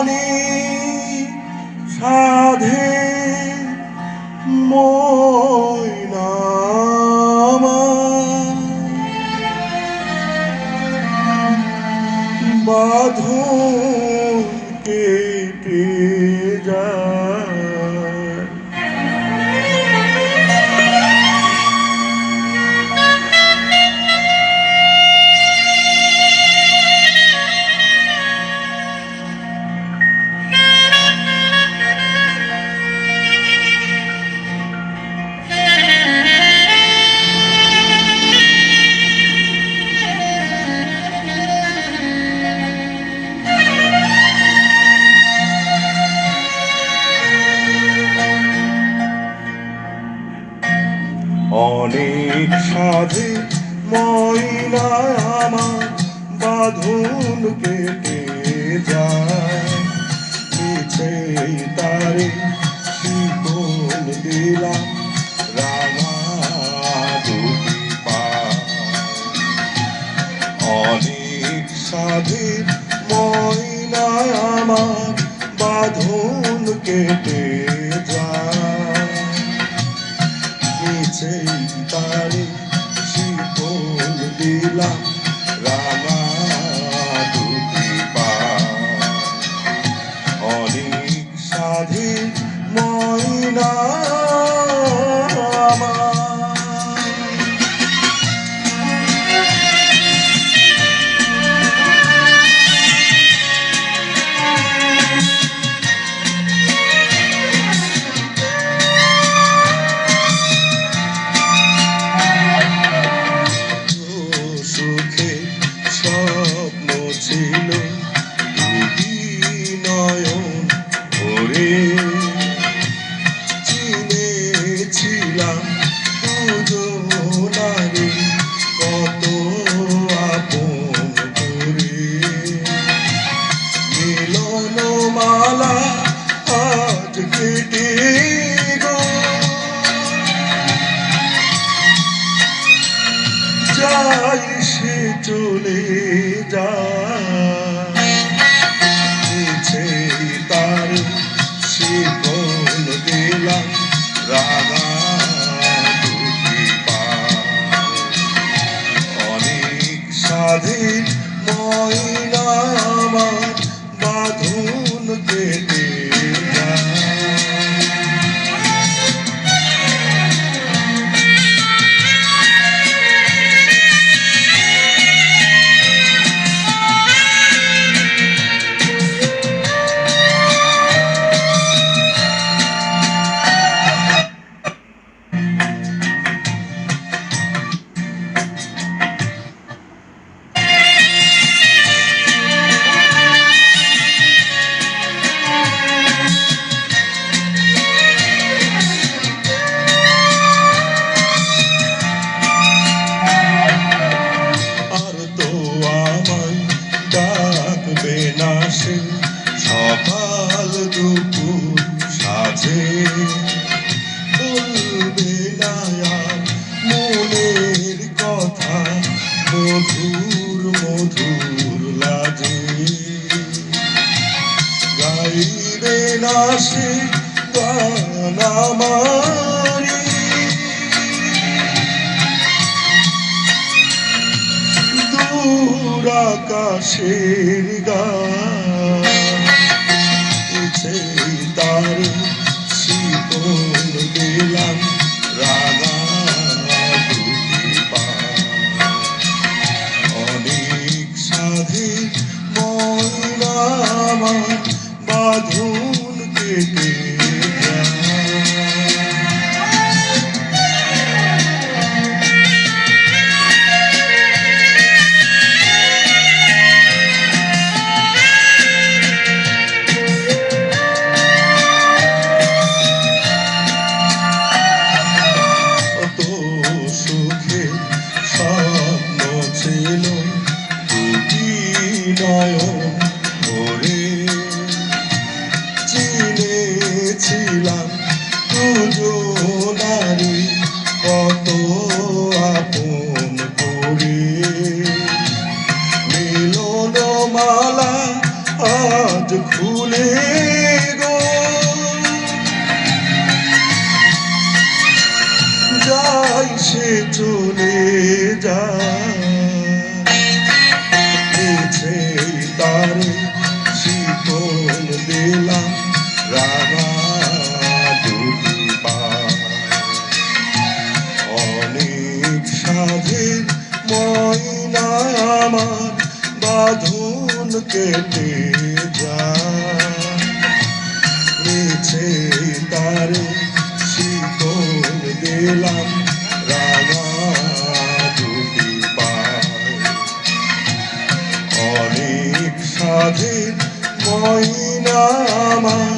অনেক সাধে ময়না বাঁধন কেটে যায়। অনেক সাধে ময়না আমার বাঁধন কেটে যায়। মিছেই তারে শিকল দিলাম রাঙা দুটি পায়। অনেক সাধে ময়না আমার বাঁধন কেটে যায়। সেই তারে শিকল দিলাম রাঙা দুটি পায়। অনেক সাধে ময়না ছিল দুটি নয়ন ভরে। চিনেছিলাম দুজনারে কত আপন করে। মিলন মালা আজ কেটে গো যাই সে চলে যায়। তার শিকল দিলাম রাঙা দুটি পায়। অনেক সাধে ময়না আমার বাঁধন কেটে যায়। সকাল দুপুর সাজে বলবে না আর মনের কথা মধুর মধুর লাগে। গাইবে না সে গান আমারি দূর আকাশের গান। তার শিকল দিলাম রাঙা দুটি পায়। অনেক সাধে ময়না আমার বাঁধন কেটে ছিল দুটি নয়ন ভরে। চিনেছিলাম দুজনারে কত আপন করে। মিলন মালা আজ আজ খুলে গো যাই সে চলে যায় মিছে তারে শিকল দিলাম রাঙা দুটি পায় অনেক সাধের ময়না আমার বাঁধন কেটে যায় মিছে তারে শিকল দিলাম রাঙা দুটি পায় অনেক সাধের ময়না আমার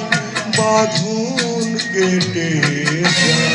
বাঁধন কেটে যায়।